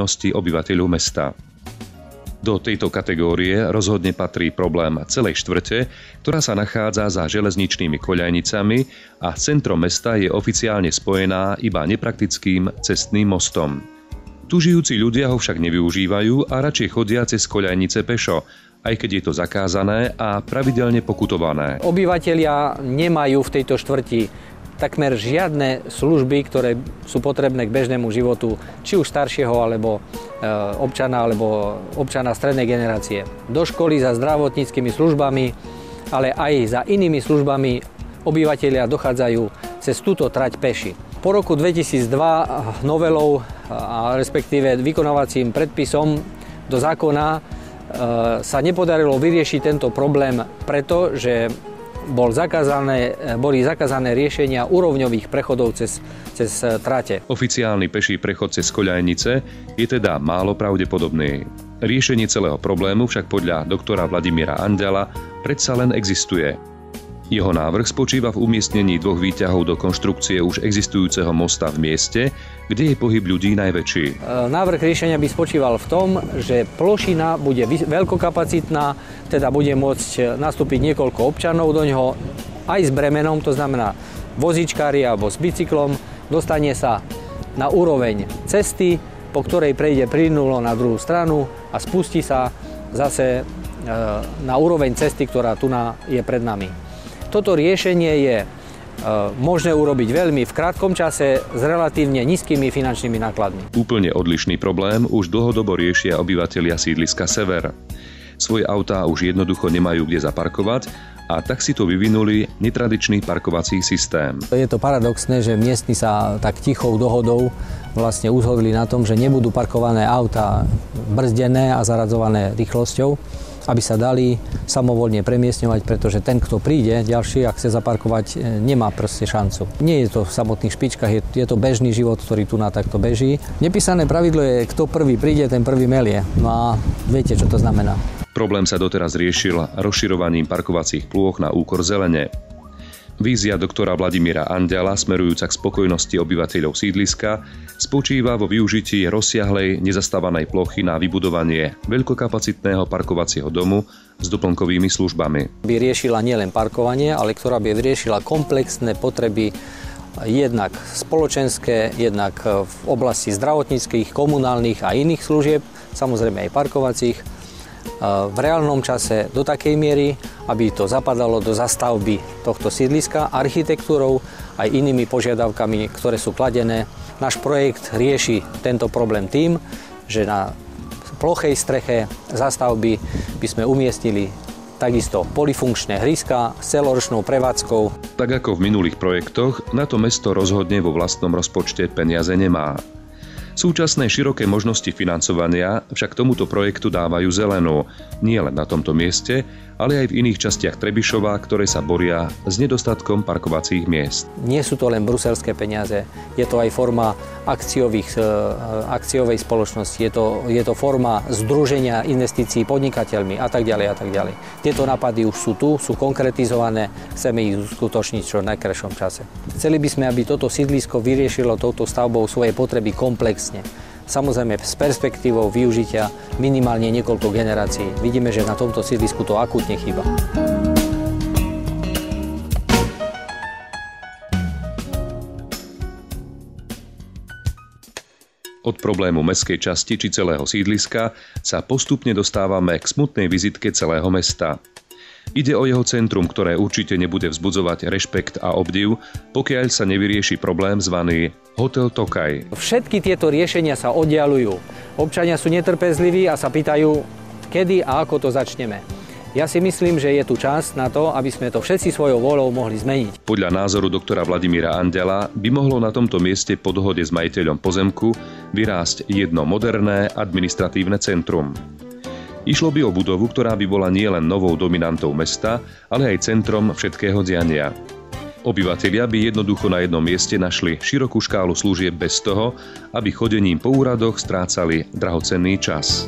obyvateľov mesta. Do tejto kategórie rozhodne patrí problém celej štvrte, ktorá sa nachádza za železničnými koľajnicami a centrom mesta je oficiálne spojená iba nepraktickým cestným mostom. Tu žijúci ľudia ho však nevyužívajú a radšej chodia cez koľajnice pešo, aj keď je to zakázané a pravidelne pokutované. Obyvatelia nemajú v tejto štvrti takmer žiadne služby, ktoré sú potrebné k bežnému životu, či už staršieho alebo občana strednej generácie. Do školy za zdravotníckymi službami, ale aj za inými službami obyvatelia dochádzajú cez túto trať peši. Po roku 2002 novelou, a respektíve vykonávacím predpisom do zákona sa nepodarilo vyriešiť tento problém, pretože boli zakázané riešenia úrovňových prechodov cez trate. Oficiálny peší prechod cez koľajnice je teda málo pravdepodobný. Riešenie celého problému však podľa doktora Vladimíra Andela predsa len existuje. Jeho návrh spočíva v umiestnení 2 výťahov do konštrukcie už existujúceho mosta v mieste, kde je pohyb ľudí najväčší. Návrh riešenia by spočíval v tom, že plošina bude veľkokapacitná, teda bude môcť nastúpiť niekoľko občanov do ňoho aj s bremenom, to znamená vozíčkári alebo s bicyklom, dostane sa na úroveň cesty, po ktorej prejde plynulo na druhú stranu a spustí sa zase na úroveň cesty, ktorá tu je pred nami. Toto riešenie je možné urobiť veľmi v krátkom čase s relatívne nízkymi finančnými nákladmi. Úplne odlišný problém už dlhodobo riešia obyvatelia sídliska Sever. Svoje autá už jednoducho nemajú kde zaparkovať a tak si to vyvinuli netradičný parkovací systém. Je to paradoxné, že miestni sa tak tichou dohodou vlastne uzhodli na tom, že nebudú parkované autá brzdené a zaradzované rýchlosťou, aby sa dali samovoľne premiestňovať, pretože ten, kto príde ďalší, ak chce zaparkovať, nemá proste šancu. Nie je to v samotných špičkách, je to bežný život, ktorý tu na takto beží. Nepísané pravidlo je, kto prvý príde, ten prvý melie. No a viete, čo to znamená. Problém sa doteraz riešil rozširovaním parkovacích plôch na úkor zelene. Vízia doktora Vladimíra Andela smerujúca k spokojnosti obyvateľov sídliska spočíva vo využití rozsiahlej nezastávanej plochy na vybudovanie veľkokapacitného parkovacieho domu s doplnkovými službami. By riešila nielen parkovanie, ale ktorá by riešila komplexné potreby jednak spoločenské, jednak v oblasti zdravotníckych, komunálnych a iných služieb, samozrejme aj parkovacích, v reálnom čase do takej miery, aby to zapadalo do zastavby tohto sídliska architektúrou aj inými požiadavkami, ktoré sú kladené. Náš projekt rieši tento problém tým, že na plochej streche zastavby by sme umiestnili takisto polifunkčné hryska s celoročnou prevádzkou. Tak ako v minulých projektoch, na to mesto rozhodne vo vlastnom rozpočte peniaze nemá. Súčasné široké možnosti financovania však tomuto projektu dávajú zelenú, nie len na tomto mieste, ale aj v iných častiach Trebišova, ktoré sa boria s nedostatkom parkovacích miest. Nie sú to len bruselské peniaze, je to aj forma akciovej spoločnosti, je to forma združenia investícií podnikateľmi a tak ďalej a tak ďalej. Tieto nápady už sú tu, sú konkretizované, chceme ich uskutočniť čo v najkrajšom čase. Chceli by sme, aby toto sídlisko vyriešilo touto stavbou svoje potreby komplexne. Samozrejme s perspektívou využitia minimálne niekoľko generácií. Vidíme, že na tomto sídlisku to akútne chýba. Od problému mestskej časti či celého sídliska sa postupne dostávame k smutnej vizitke celého mesta. Ide o jeho centrum, ktoré určite nebude vzbudzovať rešpekt a obdiv, pokiaľ sa nevyrieši problém zvaný Hotel Tokaj. Všetky tieto riešenia sa oddiaľujú. Občania sú netrpezliví a sa pýtajú, kedy a ako to začneme. Ja si myslím, že je tu čas na to, aby sme to všetci svojou vôľou mohli zmeniť. Podľa názoru doktora Vladimíra Andela by mohlo na tomto mieste po dohode s majiteľom pozemku vyrásť jedno moderné administratívne centrum. Išlo by o budovu, ktorá by bola nielen novou dominantou mesta, ale aj centrom všetkého diania. Obyvatelia by jednoducho na jednom mieste našli širokú škálu služieb bez toho, aby chodením po úradoch strácali drahocenný čas.